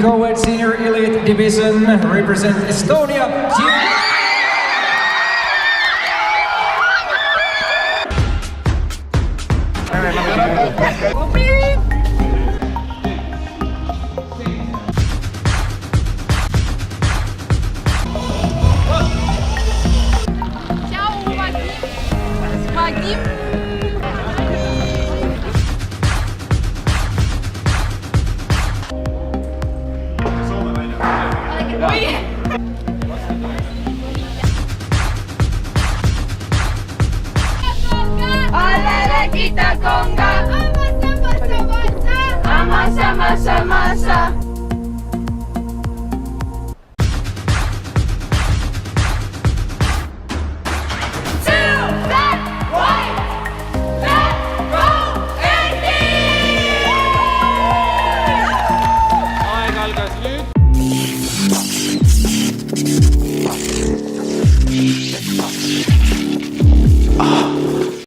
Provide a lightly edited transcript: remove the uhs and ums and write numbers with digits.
Co-ed Senior Elite Division represent Estonia. Olele kita conga, amasa masa masa. Aeg algas nüüd. Ah.